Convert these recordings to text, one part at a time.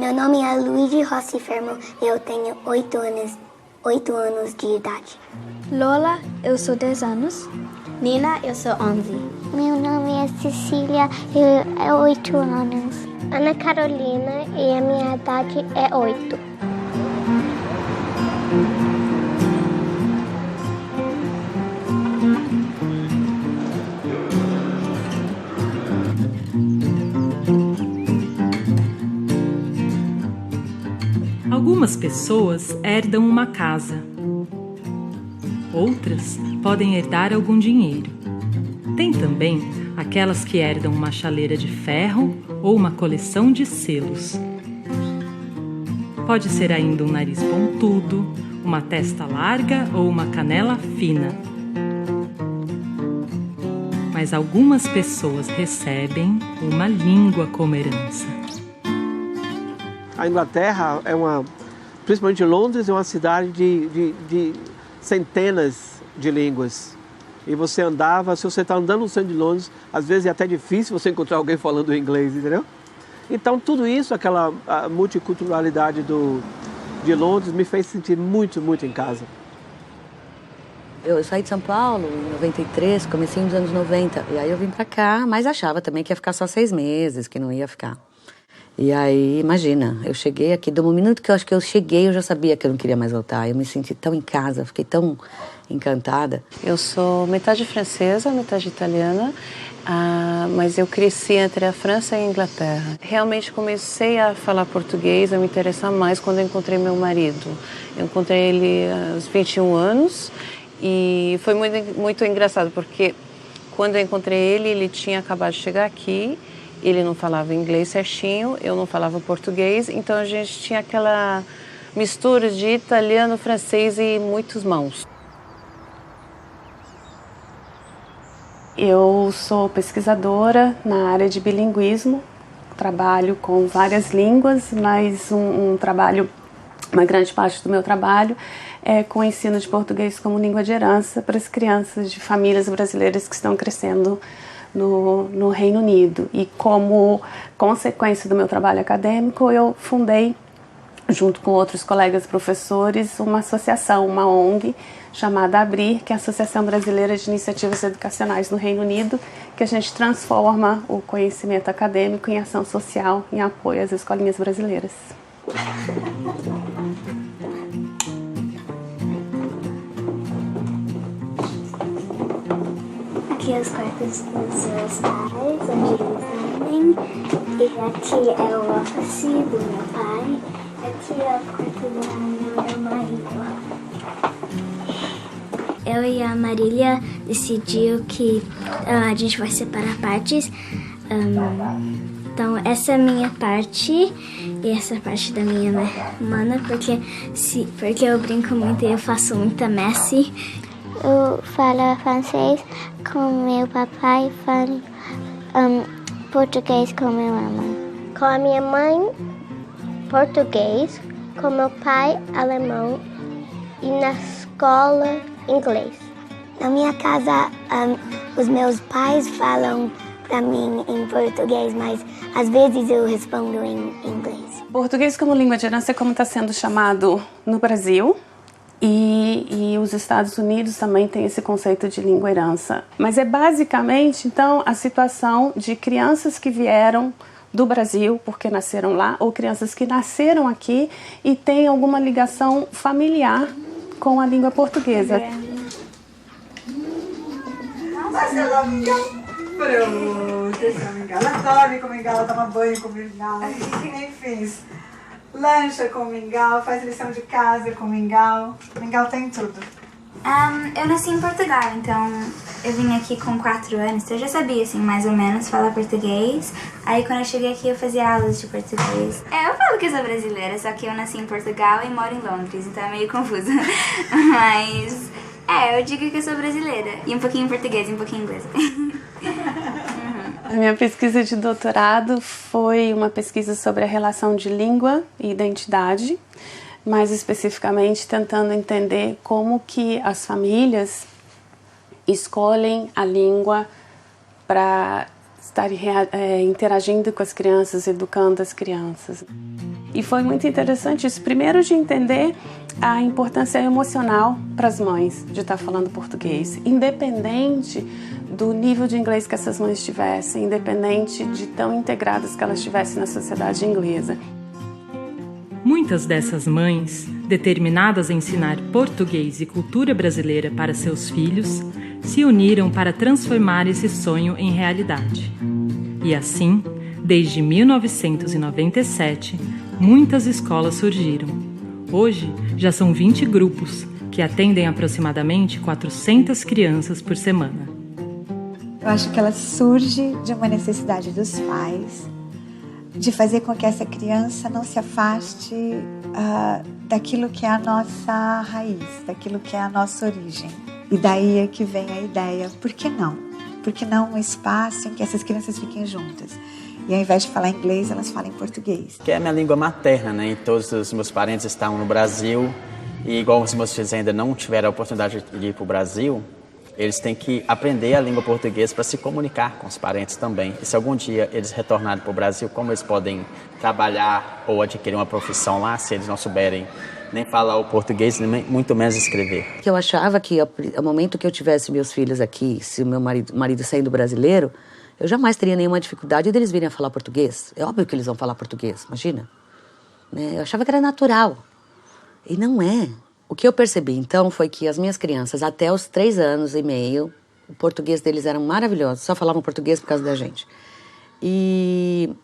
Meu nome é Luigi Rossi Fermo e eu tenho 8 anos de idade. Lola, eu sou 10 anos. Nina, eu sou 11. Meu nome é Cecília e eu tenho 8 anos. Ana Carolina e a minha idade é 8. Algumas pessoas herdam uma casa. Outras podem herdar algum dinheiro. Tem também aquelas que herdam uma chaleira de ferro ou uma coleção de selos. Pode ser ainda um nariz pontudo, uma testa larga ou uma canela fina. Mas algumas pessoas recebem uma língua como herança. A Inglaterra principalmente Londres, é uma cidade de centenas de línguas. E você andava, se você está andando no centro de Londres, às vezes é até difícil você encontrar alguém falando inglês, entendeu? Então tudo isso, aquela multiculturalidade de Londres me fez sentir muito, muito em casa. Eu saí de São Paulo em 93, comecei nos anos 90, e aí eu vim pra cá, mas achava também que ia ficar só 6 meses, que não ia ficar. E aí, imagina, eu cheguei aqui, do minuto que eu acho que eu cheguei, eu já sabia que eu não queria mais voltar. Eu me senti tão em casa, fiquei tão encantada. Eu sou metade francesa, metade italiana, mas eu cresci entre a França e a Inglaterra. Realmente comecei a falar português, a me interessar mais quando eu encontrei meu marido. Eu encontrei ele aos 21 anos e foi muito, muito engraçado, porque quando eu encontrei ele, ele tinha acabado de chegar aqui. Ele não falava inglês certinho, eu não falava português, então a gente tinha aquela mistura de italiano, francês e muitos mãos. Eu sou pesquisadora na área de bilinguismo, trabalho com várias línguas, mas uma grande parte do meu trabalho é com o ensino de português como língua de herança para as crianças de famílias brasileiras que estão crescendo no Reino Unido. E como consequência do meu trabalho acadêmico, eu fundei, junto com outros colegas professores, uma associação, uma ONG, chamada ABRIR, que é a Associação Brasileira de Iniciativas Educacionais no Reino Unido, que a gente transforma o conhecimento acadêmico em ação social, em apoio às escolinhas brasileiras. Aqui é os quartos dos meus pais, onde eles dormem. E aqui é o office do meu pai. Aqui é o quarto do meu marido. Eu e a Marília decidiu que a gente vai separar partes. Então, essa é a minha parte e essa é a parte da minha mana, porque eu brinco muito e eu faço muita messe. Eu falo francês com meu papai e falo português com minha mamãe. Com a minha mãe, português, com meu pai, alemão e na escola, inglês. Na minha casa, os meus pais falam para mim em português, mas às vezes eu respondo em inglês. Português como língua de herança é como está sendo chamado no Brasil. E os Estados Unidos também têm esse conceito de língua herança. Mas é basicamente, então, a situação de crianças que vieram do Brasil, porque nasceram lá, ou crianças que nasceram aqui e têm alguma ligação familiar com a língua portuguesa. Marcela, mingau. Pronto, essa mingau. Ela dorme com mingau, toma banho com mingau. Que nem fiz. Lancha com mingau, faz lição de casa com mingau. Mingau tem tudo. Eu nasci em Portugal, então eu vim aqui com 4 anos, então eu já sabia, assim, mais ou menos falar português. Aí quando eu cheguei aqui eu fazia aulas de português. Eu falo que eu sou brasileira, só que eu nasci em Portugal e moro em Londres, então é meio confuso. Mas, eu digo que eu sou brasileira. E um pouquinho em português e um pouquinho em inglês. A minha pesquisa de doutorado foi uma pesquisa sobre a relação de língua e identidade, mais especificamente tentando entender como que as famílias escolhem a língua para estarem interagindo com as crianças, educando as crianças. E foi muito interessante isso. Primeiro, de entender a importância emocional para as mães de estar falando português, independente do nível de inglês que essas mães tivessem, independente de tão integradas que elas estivessem na sociedade inglesa. Muitas dessas mães, determinadas a ensinar português e cultura brasileira para seus filhos, se uniram para transformar esse sonho em realidade. E assim, desde 1997, muitas escolas surgiram. Hoje, já são 20 grupos, que atendem aproximadamente 400 crianças por semana. Eu acho que ela surge de uma necessidade dos pais, de fazer com que essa criança não se afaste daquilo que é a nossa raiz, daquilo que é a nossa origem. E daí é que vem a ideia, por que não? Por que não um espaço em que essas crianças fiquem juntas? E ao invés de falar inglês, elas falam português. Que é a minha língua materna, né? E todos os meus parentes estão no Brasil. E igual os meus filhos ainda não tiveram a oportunidade de ir para o Brasil, eles têm que aprender a língua portuguesa para se comunicar com os parentes também. E se algum dia eles retornarem para o Brasil, como eles podem trabalhar ou adquirir uma profissão lá, se eles não souberem nem falar o português, nem muito menos escrever. Eu achava que ao momento que eu tivesse meus filhos aqui, se o meu marido saindo brasileiro, eu jamais teria nenhuma dificuldade deles virem a falar português. É óbvio que eles vão falar português, imagina. Eu achava que era natural. E não é. O que eu percebi, então, foi que as minhas crianças, até os 3 anos e meio, o português deles era maravilhoso, só falavam português por causa da gente. E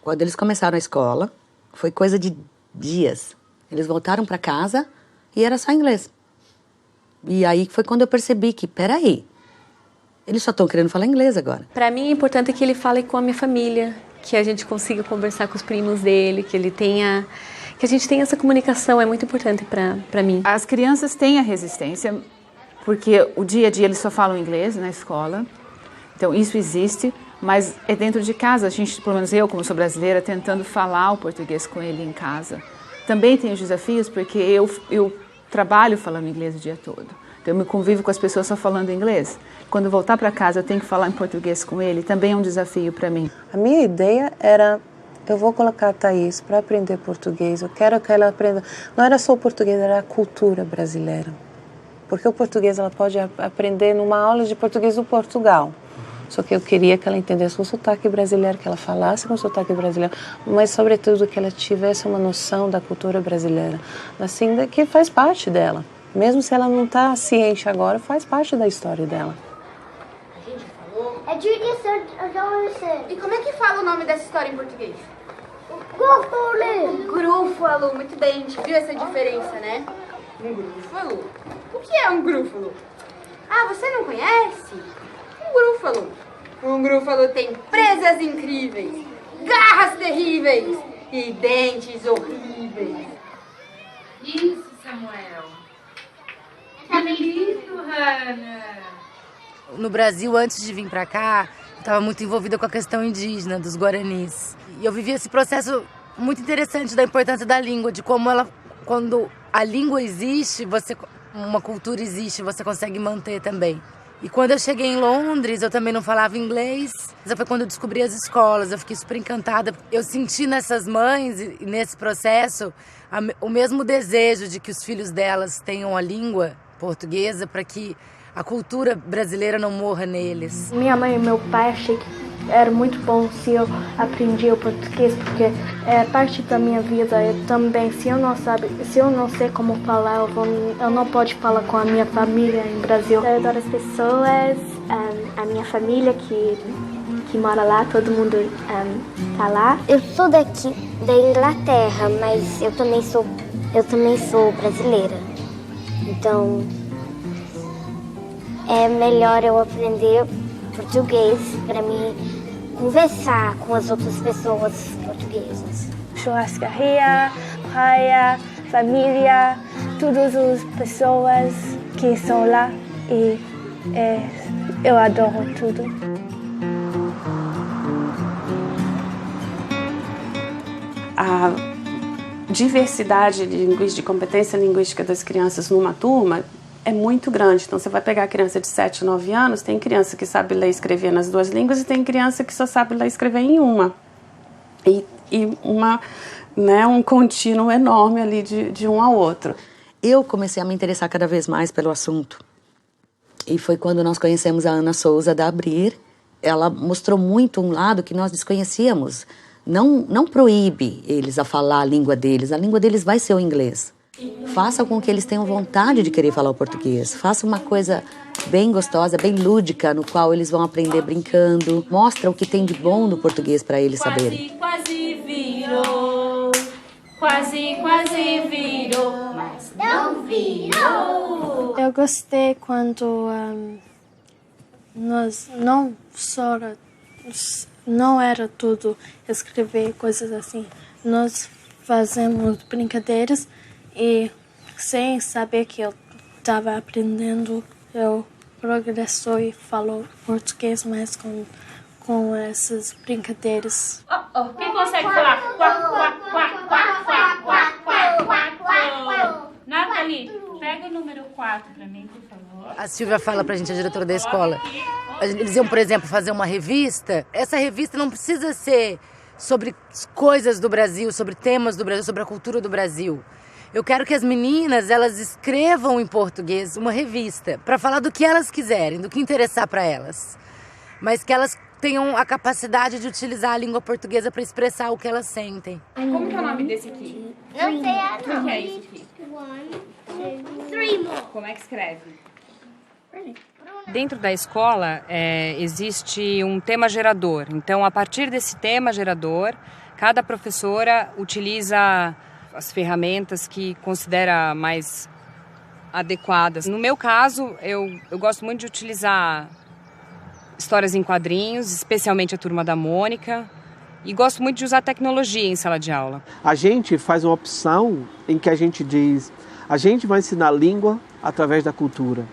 quando eles começaram a escola, foi coisa de dias. Eles voltaram para casa e era só inglês. E aí foi quando eu percebi que, peraí, eles só estão querendo falar inglês agora. Para mim é importante que ele fale com a minha família, que a gente consiga conversar com os primos dele, que a gente tenha essa comunicação, é muito importante para mim. As crianças têm a resistência, porque o dia a dia eles só falam inglês na escola, então isso existe, mas é dentro de casa, a gente, pelo menos eu, como sou brasileira, tentando falar o português com ele em casa. Também tem os desafios, porque eu trabalho falando inglês o dia todo, então eu me convivo com as pessoas só falando inglês. Quando voltar para casa eu tenho que falar em português com ele, também é um desafio para mim. A minha ideia era, eu vou colocar a Thaís para aprender português, eu quero que ela aprenda, não era só o português, era a cultura brasileira. Porque o português ela pode aprender numa aula de português do Portugal. Só que eu queria que ela entendesse com o sotaque brasileiro, que ela falasse com o sotaque brasileiro, mas sobretudo que ela tivesse uma noção da cultura brasileira, assim, que faz parte dela. Mesmo se ela não está ciente agora, faz parte da história dela. É Júlia. E como é que fala o nome dessa história em português? Grúfalo. Muito bem, a gente viu essa diferença, né? Um grúfalo? O que é um grúfalo? Ah, você não conhece? Um grúfalo tem presas incríveis, garras terríveis e dentes horríveis. Isso, Samuel. Tá lindo, Hannah. No Brasil, antes de vir pra cá, eu estava muito envolvida com a questão indígena, dos guaranis. E eu vivi esse processo muito interessante da importância da língua, de como ela, quando a língua existe, uma cultura existe, você consegue manter também. E quando eu cheguei em Londres, eu também não falava inglês. Mas foi quando eu descobri as escolas, eu fiquei super encantada. Eu senti nessas mães, e nesse processo, o mesmo desejo de que os filhos delas tenham a língua portuguesa para que a cultura brasileira não morra neles. Minha mãe e meu pai achei que era muito bom se eu aprendia o português, porque é parte da minha vida. Eu também, se eu não sei como falar, eu não posso falar com a minha família em Brasil. Eu adoro as pessoas, a minha família que mora lá, todo mundo tá lá. Eu sou daqui da Inglaterra, mas eu também sou brasileira. Então é melhor eu aprender português para mim conversar com as outras pessoas portuguesas. Churrascaria, praia, família, todas as pessoas que estão lá e eu adoro tudo. A diversidade de competência linguística das crianças numa turma é muito grande. Então, você vai pegar a criança de 7, 9 anos, tem criança que sabe ler e escrever nas 2 línguas e tem criança que só sabe ler e escrever em uma. e um contínuo enorme ali de um ao outro. Eu comecei a me interessar cada vez mais pelo assunto. E foi quando nós conhecemos a Ana Souza da Abrir. Ela mostrou muito um lado que nós desconhecíamos. Não proíbe eles a falar a língua deles vai ser o inglês. Faça com que eles tenham vontade de querer falar o português. Faça uma coisa bem gostosa, bem lúdica, no qual eles vão aprender brincando. Mostra o que tem de bom no português para eles saberem. Quase virou, quase virou, mas não virou. Eu gostei quando nós não era tudo escrever coisas assim. Nós fazemos brincadeiras e sem saber que eu estava aprendendo, eu progressou e falou português mais com essas brincadeiras. Quem consegue falar? Nathalie, pega o número 4 pra mim, por favor. A Silvia fala pra gente, a diretora da escola. Eles iam, por exemplo, fazer uma revista. Essa revista não precisa ser sobre coisas do Brasil, sobre temas do Brasil, sobre a cultura do Brasil. Eu quero que as meninas, elas escrevam em português uma revista para falar do que elas quiserem, do que interessar para elas. Mas que elas tenham a capacidade de utilizar a língua portuguesa para expressar o que elas sentem. Como que é o nome desse aqui? Não sei a O que é isso aqui? Como é que escreve? Dentro da escola existe um tema gerador. Então, a partir desse tema gerador, cada professora utiliza as ferramentas que considera mais adequadas. No meu caso, eu gosto muito de utilizar histórias em quadrinhos, especialmente a Turma da Mônica, e gosto muito de usar tecnologia em sala de aula. A gente faz uma opção em que a gente diz, a gente vai ensinar língua através da cultura.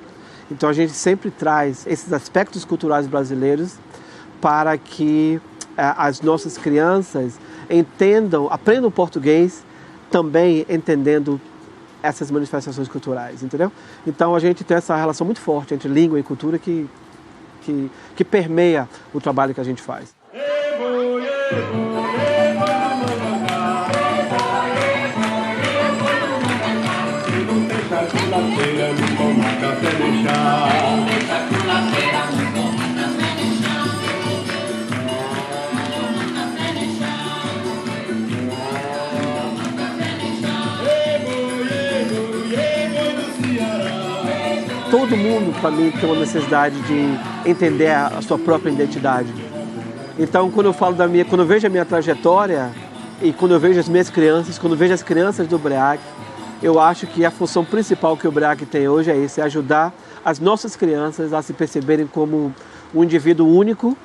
Então a gente sempre traz esses aspectos culturais brasileiros para que as nossas crianças aprendam português também entendendo essas manifestações culturais, entendeu? Então a gente tem essa relação muito forte entre língua e cultura que permeia o trabalho que a gente faz. Todo mundo, para mim, tem uma necessidade de entender a sua própria identidade. Então, quando eu vejo a minha trajetória e quando eu vejo as minhas crianças, quando eu vejo as crianças do BREAC, eu acho que a função principal que o BREAC tem hoje é isso, é ajudar as nossas crianças a se perceberem como um indivíduo único,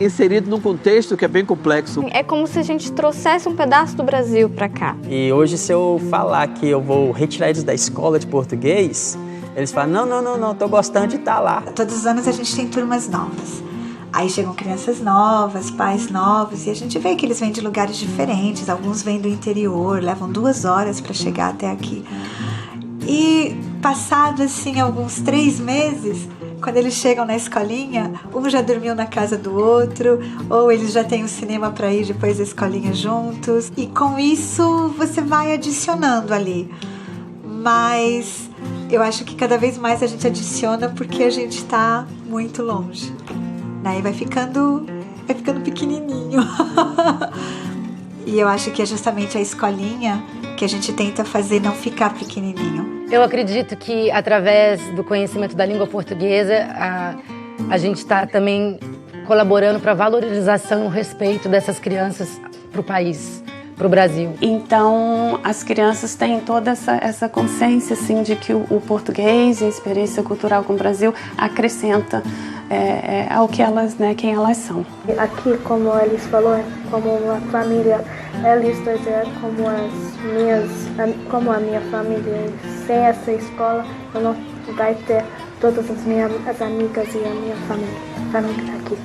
inserido num contexto que é bem complexo. É como se a gente trouxesse um pedaço do Brasil para cá. E hoje, se eu falar que eu vou retirar eles da escola de português, eles falam, não, tô gostando de estar lá. Todos os anos a gente tem turmas novas. Aí chegam crianças novas, pais novos, e a gente vê que eles vêm de lugares diferentes. Alguns vêm do interior, levam 2 horas para chegar até aqui. E passado assim alguns 3 meses, quando eles chegam na escolinha, um já dormiu na casa do outro, ou eles já têm um cinema para ir depois da escolinha juntos. E com isso você vai adicionando ali. Mas eu acho que cada vez mais a gente adiciona porque a gente está muito longe. Daí vai ficando pequenininho. E eu acho que é justamente a escolinha que a gente tenta fazer não ficar pequenininho. Eu acredito que através do conhecimento da língua portuguesa, a gente está também colaborando para a valorização e o respeito dessas crianças para o país, para o Brasil. Então, as crianças têm toda essa consciência assim, de que o português e a experiência cultural com o Brasil acrescenta ao que elas, quem elas são. Aqui, como eles falaram, como uma família, eles dois como a minha família. Sem essa escola, eu não vai ter todas as minhas amigas e a minha família aqui.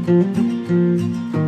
Música